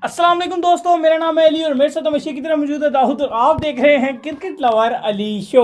अस्सलाम वालेकुम दोस्तों, मेरा नाम है अली और मेरे साथ हमेशा की तरह मौजूद है दाऊद और आप देख रहे हैं क्रिकेट लवर अली शो।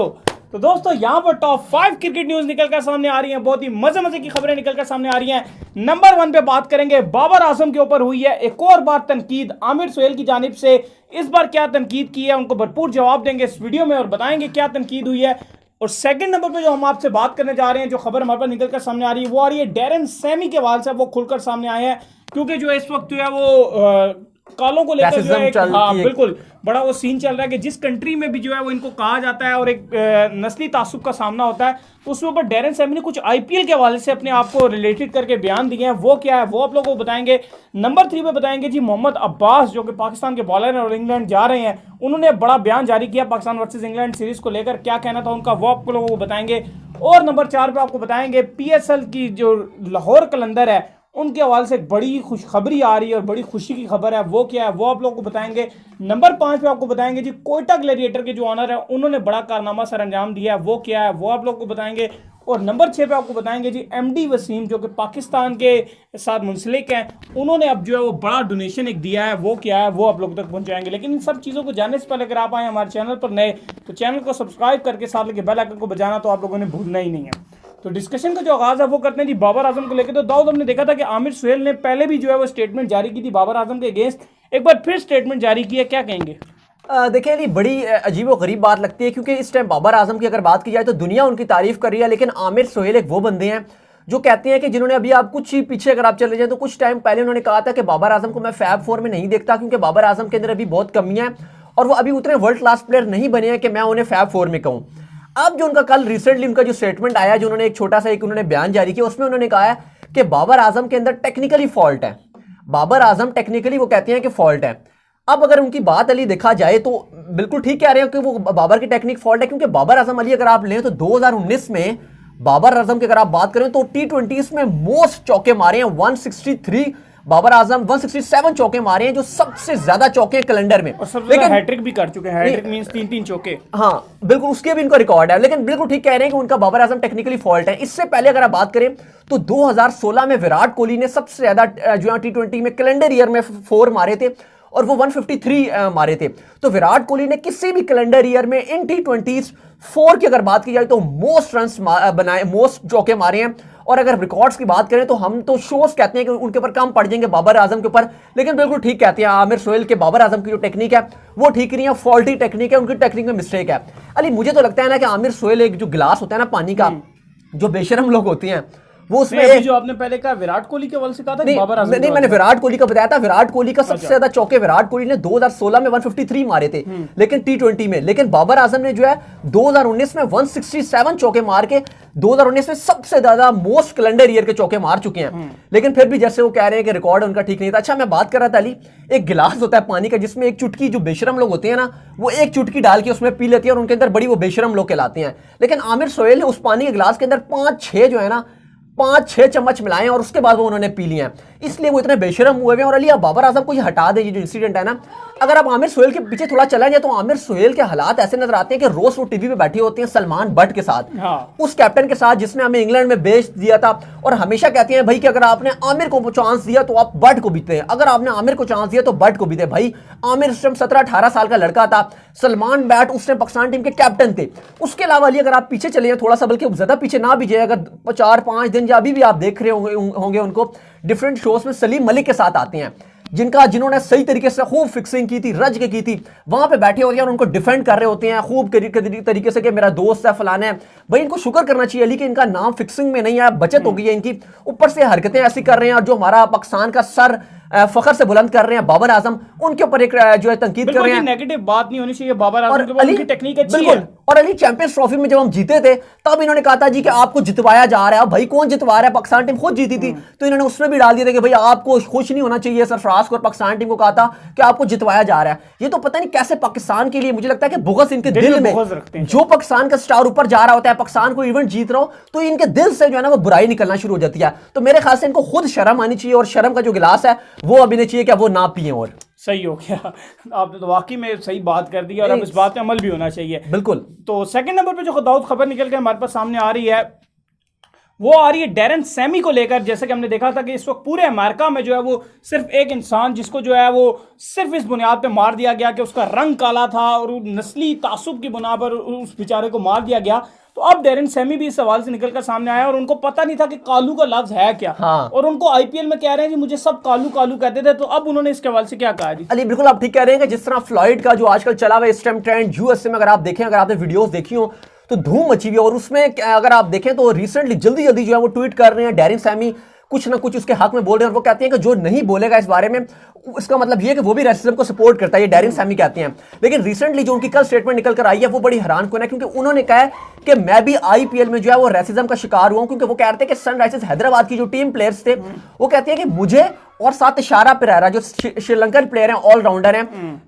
तो दोस्तों यहाँ पर टॉप 5 क्रिकेट न्यूज निकलकर सामने आ रही हैं, बहुत ही मजे की खबरें निकलकर सामने आ रही हैं। नंबर 1 पे बात करेंगे, बाबर आजम के ऊपर हुई है एक और बार तनकीद आमिर सोहेल की जानिब से। इस बार क्या तनकीद की है उनको भरपूर जवाब देंगे इस वीडियो में और बताएंगे क्या तनकीद हुई है। और सेकंड नंबर पे जो हम आपसे बात करने जा रहे हैं, जो खबर हमारे पास निकलकर सामने आ रही है वो आ रही है डैरेन सैमी के हवाले से। वो खुलकर सामने आए हैं क्योंकि जो इस वक्त जो है वो कालों को लेकर जो है बिल्कुल बड़ा वो सीन चल रहा है कि जिस कंट्री में भी जो है वो इनको कहा जाता है और एक नस्ली तासुब का सामना होता है, तो उसके ऊपर डैरेन सैमी ने कुछ आईपीएल के हवाले से अपने आप को रिलेटेड करके बयान दिए हैं। वो क्या है वो आप लोगों को बताएंगे। नंबर 3 पे बताएंगे जी मोहम्मद अब्बास जो कि पाकिस्तान के बॉलर हैं और इंग्लैंड जा रहे हैं, उन्होंने बड़ा बयान जारी किया पाकिस्तान वर्सेज इंग्लैंड सीरीज को लेकर। क्या कहना था उनका वो आप लोगों को बताएंगे। और नंबर 4 पे आपको बताएंगे पीएसएल की जो लाहौर कलंदर है उनके हवाले से बड़ी खुशखबरी आ रही है और बड़ी खुशी की खबर है। वो क्या है वो आप लोगों को बताएंगे। नंबर 5 पे आपको बताएंगे जी कोयटा ग्लैडिएटर के जो ऑनर है उन्होंने बड़ा कारनामा सर अंजाम दिया है। वो क्या है वो आप लोगों को बताएंगे। और नंबर 6 पे आपको बताएंगे जी एमडी वसीम जो कि पाकिस्तान के साथ मुंसलिक हैं, उन्होंने अब जो है वो बड़ा डोनेशन एक दिया है। वो क्या है वो आप लोगों तक पहुंचाएंगे। लेकिन इन सब चीज़ों को जानने से पहले अगर आप आए हमारे चैनल पर नए तो चैनल को सब्सक्राइब करके साथ लेके बेल आइकन को बजाना तो आप लोगों ने भूलना ही नहीं है। तो डिस्कशन का जो आगाज है वो करते हैं जी बाबर आजम को लेकर। तो दाऊद हमने देखा था कि आमिर सोहेल ने पहले भी जो है वो स्टेटमेंट जारी की थी बाबर आजम के अगेंस्ट, एक बार फिर स्टेटमेंट जारी की है। क्या कहेंगे? देखिए अली, बड़ी अजीब व गरीब बात लगती है क्योंकि इस टाइम बाबर आजम की अगर बात की जाए तो दुनिया उनकी तारीफ कर रही है, लेकिन आमिर सोहेल एक वो बंदे हैं जो कहते हैं कि जिन्होंने अभी आप कुछ ही पीछे अगर आप चले जाएं तो कुछ टाइम पहले उन्होंने कहा था कि बाबर आजम को मैं फैब 4 में नहीं देखता क्योंकि बाबर आजम के अंदर अभी बहुत कमियां हैं और वो अभी उतने वर्ल्ड क्लास प्लेयर नहीं बने हैं कि मैं उन्हें फैब 4 में कहूँ। अब जो उनका कल रिसेंटली उनका जो स्टेटमेंट आया, जो उन्होंने एक छोटा सा एक उन्होंने बयान जारी किया, उसमें उन्होंने कहा है कि बाबर आजम के अंदर टेक्निकली फॉल्ट है। बाबर आजम टेक्निकली वो कहते हैं कि फॉल्ट है। अब अगर उनकी बात अली देखा जाए तो बिल्कुल ठीक कह रहे हैं कि वो बाबर की टेक्निक फॉल्ट है क्योंकि बाबर आजम अली अगर आप लें तो 2019 में बाबर आजम की अगर आप बात करें तो T20 में मोस्ट चौके मारे हैं 163। बाबर आजम 167 चौके मारे हैं जो सबसे ज्यादा चौके कैलेंडर में, लेकिन हैट्रिक भी कर चुके हैं। हैट्रिक मींस 3-3 चौके। हाँ बिल्कुल, उसके भी इनका रिकॉर्ड है। लेकिन बिल्कुल ठीक कह रहे हैं कि उनका बाबर आजम टेक्निकली फॉल्ट है। इससे पहले अगर आप बात करें तो 2016 में विराट कोहली ने सबसे ज्यादा जो T20 में कैलेंडर ईयर में 4 मारे थे और वो 153 मारे थे। तो विराट कोहली ने किसी भी कैलेंडर ईयर में इन T20s 4 की अगर बात की जाए तो मोस्ट रन्स बनाए, मोस्ट चौके मारे हैं। और अगर रिकॉर्ड्स की बात करें तो हम तो शोज कहते हैं कि उनके ऊपर कम पड़ जाएंगे बाबर आजम के ऊपर, लेकिन बिल्कुल ठीक कहते हैं आमिर सोहेल के बाबर आजम की जो टेक्निक है वो ठीक नहीं है, फॉल्टी टेक्निक है, उनकी टेक्निक में मिस्टेक है। अली मुझे तो लगता है ना कि आमिर सोहेल एक जो गिलास होता है ना पानी का, जो बेशरम लोग होते हैं वो उसमें जो आपने पहले कहा विराट कोहली के हवाले से कहा था नहीं, बाबर आजम नहीं मैंने विराट कोहली का बताया था। विराट कोहली का सबसे ज्यादा चौके विराट कोहली ने 2016 में 153 मारे थे लेकिन T20 में, लेकिन बाबर आजम ने जो है 2019 में 167 चौके मार के 2019 में सबसे ज्यादा मोस्ट कैलेंडर ईयर के चौके मार चुके हैं। लेकिन फिर भी जैसे वो कह रहे हैं कि रिकॉर्ड उनका ठीक नहीं था। अच्छा, मैं बात कर रहा था अली, एक गिलास होता है पानी का जिसमें एक चुटकी, जो बेशरम लोग होते हैं ना वो एक चुटकी डाल के उसमें पी लेते हैं और उनके अंदर बड़ी वो बेशरम लोग कहलाते हैं। लेकिन आमिर सोहेल ने उस पानी के गिलास के अंदर 5-6 जो है ना 5-6 चम्मच मिलाए और उसके बाद वो उन्होंने पी लिए हैं, इसलिए वो इतने बेशरम हुए हैं। और अली आप बाबर आजम को ये हटा दें, ये जो इंसिडेंट है ना, अगर आप आमिर सोहेल के पीछे थोड़ा चला जाए तो आमिर सोहेल के हालात ऐसे नजर आते हैं कि रोज वो टीवी पे बैठे होते हैं सलमान बट के साथ, उस कैप्टन के साथ जिसने हमें इंग्लैंड में बेच दिया था। और हमेशा कहते हैं भाई कि अगर आपने आमिर को चांस दिया तो आप बट को बीते हैं, अगर आपने आमिर को चांस दिया तो बट को बीते। भाई आमिर उस टाइम 17-18 साल का लड़का था, सलमान बैट उस टाइम पाकिस्तान टीम के कैप्टन थे। उसके अलावा अली अगर आप पीछे चले जाए थोड़ा सा, बल्कि ज्यादा पीछे ना भी जाए, अगर 4-5 दिन या अभी भी आप देख रहे होंगे उनको डिफरेंट शोज में सलीम मलिक के साथ आते हैं जिन्होंने सही तरीके से खूब फिक्सिंग की थी, रज के की थी, वहां पे बैठे होते हैं और उनको डिफेंड कर रहे होते हैं खूब तरीके से कि मेरा दोस्त है फलाना है। भाई इनको शुक्र करना चाहिए अली कि इनका नाम फिक्सिंग में नहीं है, बचत हो गई है इनकी। ऊपर से हरकतें ऐसी कर रहे हैं और जो हमारा पाकिस्तान का सर फखर से बुलंद कर रहे हैं बाबर आजम, उनके ऊपर एक जो है तनकीद कर रहे हैं। नेगेटिव बात नहीं होनी चाहिए बाबर आजम के ऊपर, उनकी टेक्निक अच्छी है। और अली चैंपियंस ट्रॉफी में जब हम जीते थे तब इन्होंने कहा था जी कि आपको जितवाया जा रहा है। भाई कौन जितवा रहा है? पाकिस्तान टीम खुद जीती थी, तो इन्होंने उसमें भी डाल दिया था कि भाई आपको खुश नहीं होना चाहिए। सरफराज को और पाकिस्तान टीम को कहा था कि आपको जितवाया जा रहा है। ये तो पता नहीं कैसे पाकिस्तान के लिए, मुझे लगता है कि बुग़्ज़ इनके दिल में, जो पाकिस्तान का स्टार ऊपर जा रहा होता है, पाकिस्तान को इवेंट जीत रहा हो, तो इनके दिल से जो है ना वो बुराई निकलना शुरू हो जाती है। तो मेरे ख्याल से इनको खुद शर्म आनी चाहिए और शर्म का जो गिलास है वो अभी नहीं चाहिए कि वो ना पिए। और सही हो गया, आपने तो वाकई में सही बात कर दी और अब इस बात पे अमल भी होना चाहिए। बिल्कुल। तो सेकंड नंबर पे जो दाऊद खबर निकल के हमारे पास सामने आ रही है वो आ रही है डैरन सैमी को लेकर। जैसे कि हमने देखा था कि इस वक्त पूरे अमेरिका में जो है वो सिर्फ एक इंसान जिसको जो है वो सिर्फ इस बुनियाद पे मार दिया गया कि उसका रंग काला था और नस्ली तासुब की बुनियाद पर उस बेचारे को मार दिया गया। तो अब डैरन सैमी भी इस सवाल से निकलकर सामने आया और उनको पता नहीं था कि कालू का लफ्ज है क्या। हाँ। और उनको आईपीएल में कह रहे हैं कि मुझे सब कालू कालू कहते थे। तो अब उन्होंने इसके हवाले से क्या कहा जी? अली बिल्कुल आप ठीक कह रहे हैं कि जिस तरह फ्लॉइड का जो आजकल चला हुआ इस टाइम ट्रेंड यूएसए में, अगर आप देखें, अगर आपने वीडियोस देखी हो तो धूम मची हुई है। और उसमें अगर आप देखें तो रिसेंटली जल्दी जल्दी जो है वो ट्वीट कर रहे हैं, डैरन सैमी कुछ ना कुछ उसके हक में बोल रहे हैं और वो कहते हैं कि जो नहीं बोलेगा इस बारे में उसका मतलब ये है कि वो भी रेसिज्म को सपोर्ट करता है, ये डैरन सैमी कहते हैं। लेकिन रिसेंटली जो उनकी कल स्टेटमेंट निकल कर आई है वो बड़ी हैरानकुन है, क्योंकि उन्होंने कहा है कि मैं भी आईपीएल में जो है वो रेसिज्म का शिकार हुआ हूं। क्योंकि वो कहते हैं कि सनराइजर्स हैदराबाद की जो टीम प्लेयर्स थे वो कहते हैं कि मुझे और साथ तिशारा पेरेरा जो श्रीलंकन प्लेयर हैं, ऑलराउंडर हैं,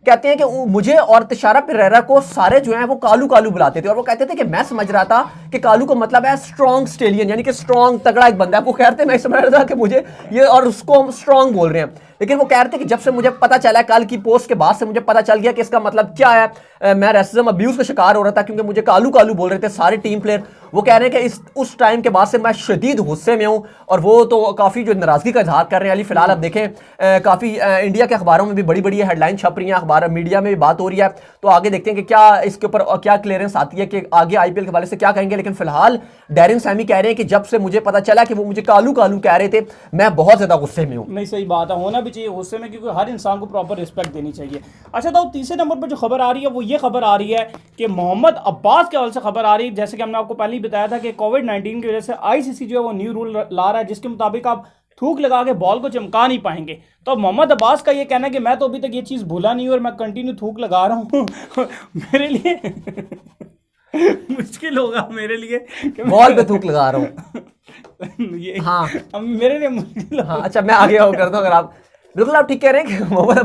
कहते हैं कि मुझे और तिशारा पेरेरा को सारे जो हैं वो कालू कालू बुलाते थे। और वो कहते थे कि मैं समझ रहा था कि कालू का मतलब है स्ट्रॉन्ग स्टेलियन, यानी कि स्ट्रॉन्ग तगड़ा एक बंदा है। वो कहते हैं मैं समझ रहा था कि मुझे ये और उसको हम स्ट्रॉन्ग बोल रहे हैं। लेकिन वो कह रहे थे कि जब से मुझे पता चला, कल की पोस्ट के बाद से मुझे पता चल गया कि इसका मतलब क्या है, मैं रेसिज्म अब्यूज का शिकार हो रहा था क्योंकि मुझे कालू कालू बोल रहे थे सारे टीम प्लेयर। वो कह रहे हैं कि उस टाइम के बाद से मैं शदीद गुस्से में हूं और वो तो काफी जो नाराजगी का इजहार कर रहे हैं। अली फिलहाल आप देखें काफी इंडिया के अखबारों में भी बड़ी बड़ी हेडलाइन छप रही हैं, अखबार मीडिया में भी बात हो रही है। तो आगे देखते हैं कि क्या इसके ऊपर क्या क्लियरेंस आती है कि आगे आईपीएल के हवाले से क्या कहेंगे। लेकिन फिलहाल डैरन सैमी कह रहे हैं कि जब से मुझे पता चला कि वो मुझे कालू कालू कह रहे थे मैं बहुत ज्यादा गुस्से में हूं। नहीं, सही बात है, होना भी चाहिए गुस्से में, क्योंकि हर इंसान को प्रॉपर रिस्पेक्ट देनी चाहिए। अच्छा, तो तीसरे नंबर पर जो खबर आ रही है वो ये खबर आ रही है कि मोहम्मद अब्बास के हवाले से खबर आ रही है। जैसे कि हमने आपको पहले ही बताया था कि कोविड-19 की वजह से आईसीसी जो है वो न्यू रूल ला रहा है जिसके मुताबिक आप थूक लगा के बॉल को चमका नहीं पाएंगे। तो मोहम्मद अब्बास का ये कहना है कि मैं तो अभी तक ये चीज़ भूला नहीं और मैं कंटिन्यू थूक लगा रहा हूँ। मेरे लिए मुश्किल होगा मेरे लिए कि बॉल पे थूक लगा रहा हूँ। ये हाँ, अब मेरे लिए मुश्किल। हाँ, अच्छा मैं आगे और कर दूं। अगर आप बिल्कुल आप ठीक कह रहे हैं कि मोहम्मद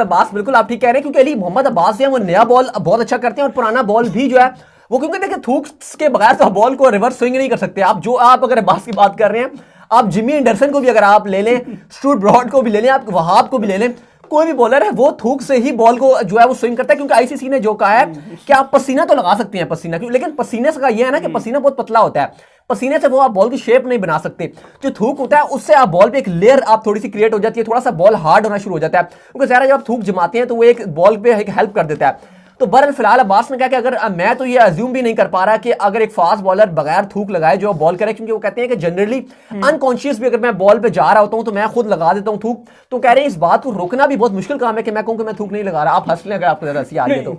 अब्बास बिल्कुल आप ठीक कह रहे हैं, क्योंकि अली मोहम्मद अब्बास जो है वो नया बॉल बहुत अच्छा करते हैं और पुराना बॉल भी जो है वो, क्योंकि देखिए थूक के बगैर तो बॉल को रिवर्स स्विंग नहीं कर सकते आप अगर अब्बास की बात कर रहे हैं, आप जिमी एंडरसन को भी अगर आप ले लें, स्टुअर्ट ब्रॉड को भी ले लें, आप वहाब को भी ले लें, कोई भी बॉलर है वो थूक से ही बॉल को जो है वो स्विंग करता है। क्योंकि आईसीसी ने जो कहा है कि आप पसीना तो लगा सकते हैं, पसीना क्यों, लेकिन पसीने से का ये है ना कि पसीना बहुत पतला होता है, पसीने से वो आप बॉल की शेप नहीं बना सकते। जो थूक होता है उससे आप बॉल पे एक लेयर आप थोड़ी सी क्रिएट हो जाती है, थोड़ा सा बॉल हार्ड होना शुरू हो जाता है। क्योंकि ज़्यादा जब आप थूक जमाते हैं तो वो एक बॉल पे एक हेल्प कर देता है। तो बहरहाल फिलहाल अब्बास ने कहा कि अगर मैं तो ये अज्यूम भी नहीं कर पा रहा कि अगर एक फास्ट बॉलर बगैर थूक लगाए जो बॉल करे, क्योंकि वो कहते हैं कि जनरली अनकॉन्शियस भी अगर मैं बॉल पे जा रहा होता हूं तो मैं खुद लगा देता हूं थूक। तो कह रहे हैं इस बात को रोकना भी बहुत मुश्किल काम है कि मैं कहूं कि मैं थूक नहीं लगा रहा। आप हंस लें अगर आपको ज्यादा हंसी आ रही है तो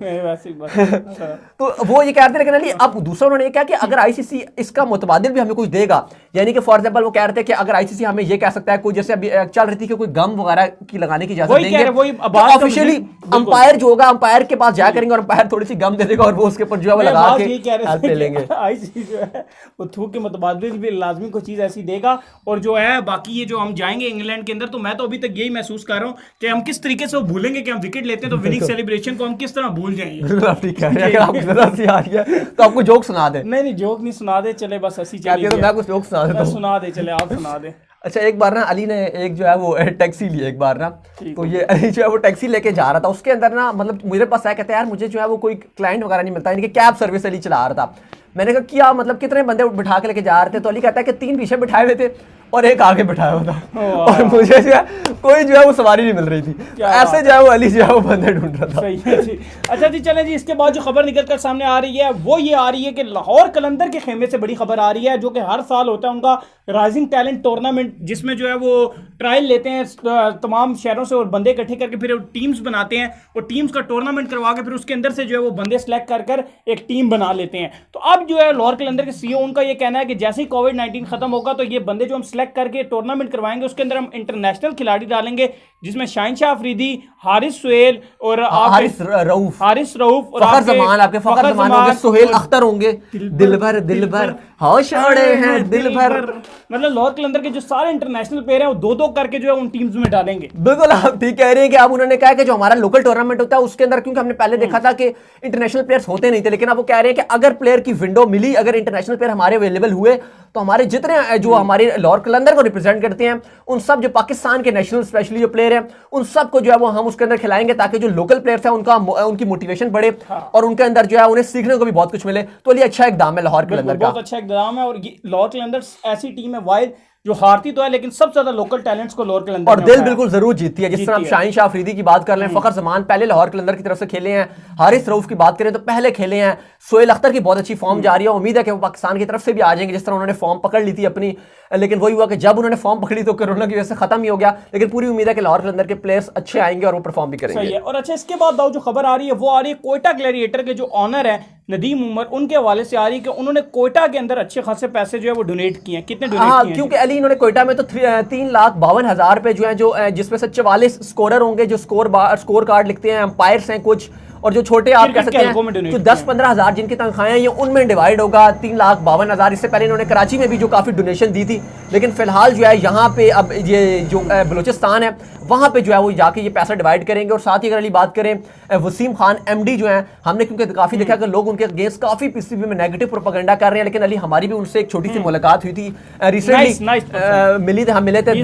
वो ये कहते हैं। लेकिन अली अब दूसरा उन्होंने कहा कि अगर आईसीसी इसका मुतबादिल भी हमें कुछ देगा, यानी कि फॉर एग्जाम्पल वो कह रहे थे कि अगर आईसीसी हमें ये कह सकता है, कोई जैसे अभी चल रही थी कि कोई गम वगैरह की लगाने की इजाजत देंगे, ऑफिशियली अंपायर जो होगा अंपायर के पास जाया करेंगे और अंपायर थोड़ी सी गम दे देगा और वो उसके ऊपर जो है वो लगा के हेल्प ले लेंगे। आईसीसी जो है वो थूक के मुतबादिल भी लाजमी कोई चीज ऐसी देगा। और जो है बाकी ये जो हम जाएंगे इंग्लैंड के अंदर, तो मैं तो अभी तक यही महसूस कर रहा हूँ कि हम किस तरीके से वो भूलेंगे कि हम विकेट लेते हैं तो विनिंग सेलिब्रेशन को हम किस तरह भूल जाएंगे। ठीक है, अगर आपको ज़रा सी आ रही है तो आपको जोक सुना दे। नहीं जोक नहीं सुना दे, चले बस हंसी चली। तो मैं कुछ जोक सुना देता हूं। सुना दे, चले आप सुना दे। अच्छा, एक बार ना अली ने एक जो है वो टैक्सी ली एक बार ना, तो ये अली जो है वो टैक्सी लेके जा रहा था, उसके अंदर ना मतलब मेरे पास आया, कहता है यार मुझे जो है वो कोई क्लाइंट वगैरह नहीं मिलता, इनके कैब सर्विस अली चला रहा था। मैंने कहा क्या मतलब कितने बंदे बिठा के लेके जा रहे थे? तो अली कहता है कि 3 पीछे बिठाए हुए थे और एक आगे बिठाया हुआ था और मुझे जो है कोई जो है वो सवारी नहीं मिल रही थी। ऐसे जो है वो अली जो है वो बंदे ढूंढ रहा था। सही है जी। अच्छा जी, चलें जी, इसके बाद जो खबर निकल कर सामने आ रही है वो ये आ रही है कि लाहौर कलंदर के खेमे से बड़ी खबर आ रही है, जो कि हर साल होता है उनका राइजिंग टैलेंट टूर्नामेंट, जिसमें जो है वो ट्रायल लेते हैं तमाम शहरों से और बंदे इकट्ठे करके फिर टीम्स बनाते हैं और टीम्स का टूर्नामेंट करवा के फिर उसके अंदर से जो है वो बंदे सेलेक्ट कर एक टीम बना लेते हैं। तो अब जो है लाहौर कलंदर के सीईओ उनका ये कहना है कि जैसे ही कोविड-19 खत्म होगा तो ये बंदे जो हम सेलेक्ट करके टूर्नामेंट करवाएंगे उसके अंदर हम इंटरनेशनल खिलाड़ी डालेंगे, जिसमें शाहिनशाह अफरीदी, हारिस सुहेल और हारिस रऊफ और फखर जमान, आपके फखर जमान होंगे, सुहेल अख्तर होंगे, दिलभर होश अड़े हैं दिलभर। मतलब लाहौर कलंदर के जो सारे इंटरनेशनल प्लेयर हैं वो 2-2 करके जो है उन टीम्स में डालेंगे। बिल्कुल आप ठीक कह रहे हैं कि अब उन्होंने कहा कि जो हमारा लोकल टूर्नामेंट होता है उसके अंदर, क्योंकि हमने पहले देखा था कि इंटरनेशनल प्लेयर्स होते नहीं थे, लेकिन अब वो कह रहे हैं कि अगर प्लेयर की विंडो मिली, अगर इंटरनेशनल प्लेयर हमारे अवेलेबल हुए तो हमारे जितने जो हमारे लाहौर कलंदर को रिप्रेजेंट करते हैं उन सब जो पाकिस्तान के नेशनल स्पेशली जो प्लेयर प्लेयर हैं उन सबको जो है वो हम उसके अंदर खिलाएंगे, ताकि जो लोकल प्लेयर्स हैं उनकी मोटिवेशन बढ़े और उनके अंदर जो है उन्हें सीखने को भी बहुत कुछ मिले। तो ये अच्छा इकदाम है लाहौर कलंदर का, बहुत अच्छा इकदाम है। और ये लाहौर कलंदर्स ऐसी टीम है वाइड जो हारती तो है लेकिन सबसे ज्यादा लोकल टैलेंट्स को लाहौर कलंदर और दिल बिल्कुल जरूर जीतती है। जिस तरह आप शाहीन शाह अफरीदी की बात कर लें, फखर जमान पहले लाहौर कलंदर की तरफ से खेले हैं, हारिस रऊफ की बात करें तो पहले खेले हैं, सोहेल अख्तर की बहुत अच्छी फॉर्म जा रही है, उम्मीद है कि वो पाकिस्तान की तरफ से भी आ जाएंगे। जिस तरह उन्होंने फॉर्म पकड़ ली थी अपनी, लेकिन वही हुआ कि जब उन्होंने फॉर्म पकड़ी तो कोरोना की वजह से खत्म ही हो गया, लेकिन पूरी उम्मीद है कि लाहौर कलंदर के प्लेयर्स अच्छे आएंगे और वो परफॉर्म भी करेंगे। सही है। और अच्छा इसके बाद दाऊद जो खबर आ रही है वो आ रही है कोयटा ग्लैडिएटर के जो ऑनर है नदीम उमर, उनके हवाले से आ रही है कि उन्होंने कोयटा के अंदर अच्छे खासे पैसे जो है वो डोनेट किए हैं। कितने डोनेट किए हैं? क्योंकि अली इन्होंने कोयटा में तो 3,52,000 रुपए जो है, जो जिसमें से 44 स्कोरर होंगे जो स्कोर कार्ड लिखते हैं, अंपायर्स हैं कुछ, और जो छोटे आप कह सकते हैं जो 10-15 हज़ार जिनकी तनख्वाहें हैं ये उनमें डिवाइड होगा 3,52,000। इससे पहले इन्होंने कराची में भी जो काफ़ी डोनेशन दी थी, लेकिन फिलहाल जो है यहाँ पे अब ये जो बलूचिस्तान है वहाँ पे जो है वो जाके ये पैसा डिवाइड करेंगे। और साथ ही अगर अली बात करें वसीम खान MD जो है, हमने क्योंकि काफ़ी देखा कि लोग उनके अगेंस्ट काफ़ी PCB में नेगेटिव प्रोपेगेंडा कर रहे हैं, लेकिन अली हमारी भी उनसे एक छोटी सी मुलाकात हुई थी रिसेंटली, मिली थे, हम मिले थे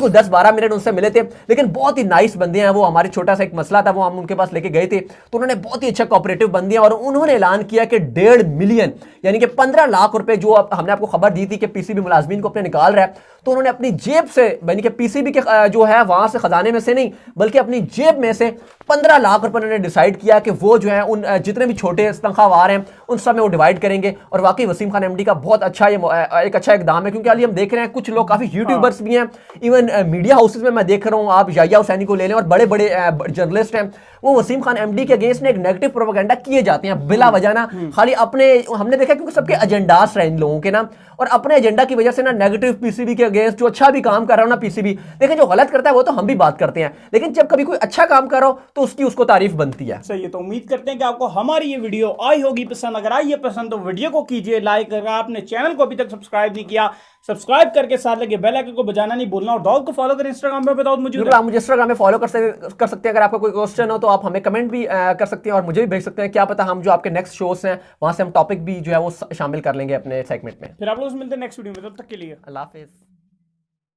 10-12 मिनट उनसे मिले थे, लेकिन बहुत ही नाइस बंदे हैं वो। हमारे छोटा सा एक मसला था वो हम उनके पास लेके गए थे, तो उन्होंने बहुत ही अच्छा कोऑपरेटिव बन दिया और उन्होंने ऐलान किया कि 1.5 मिलियन यानी कि 15 लाख रुपए जो हमने आपको खबर दी थी कि PCB मुलाजमीन को अपने निकाल रहा है, तो उन्होंने अपनी जेब से यानी कि PCB के जो है वहां से खजाने में से नहीं बल्कि अपनी जेब में से 15 लाख रुपए उन्होंने डिसाइड किया कि वो जो है उन जितने भी छोटे तनख्वाहवार हैं उन सब में वो डिवाइड करेंगे। और वाकई वसीम खान MD का बहुत अच्छा ये एक अच्छा इकदाम है, क्योंकि अली हम देख रहे हैं कुछ लोग काफी यूट्यूबर्स भी हैं, इवन मीडिया हाउसेज में मैं देख रहा हूं, आप याया हुसैनी को ले लें और बड़े बड़े जर्नलिस्ट हैं, वो वसीम खान MD के अगेंस्ट ने एक नेगेटिव प्रोपेगेंडा किए जाते हैं बिला वजह ना, खाली अपने, हमने देखा क्योंकि सबके एजेंडास रहे इन लोगों के ना, और अपने एजेंडा की वजह से ना नेगेटिव PCB के अगेंस्ट जो अच्छा भी काम कर रहा हो ना PCB, लेकिन जो गलत करता है वो तो हम भी बात करते हैं, लेकिन जब कभी कोई अच्छा काम कर रहा हो तो उसको तारीफ बनती है। सही है। तो उम्मीद करते हैं कि आपको हमारी ये वीडियो आई होगी पसंद। अगर आई है पसंद तो वीडियो को कीजिए लाइक, अगर आपने चैनल को अभी तक सब्सक्राइब नहीं किया सब्सक्राइब करके साथ लगे बेल आइकन को बजाना नहीं भूलना। और दाऊद को फॉलो करें इंस्टाग्राम पे, बताओ मुझे, आप मुझे इंस्टाग्राम में फॉलो कर सकते हैं। अगर आपका कोई क्वेश्चन हो तो आप हमें कमेंट भी कर सकते हैं और मुझे भी भेज सकते हैं, क्या पता हम जो आपके नेक्स्ट शोज हैं वहां से हम टॉपिक भी जो है वो शामिल कर लेंगे अपने सेगमेंट में। फिर आप लोग मिलते हैं नेक्स्ट वीडियो में, तब तक के लिए अल्लाह हाफिज।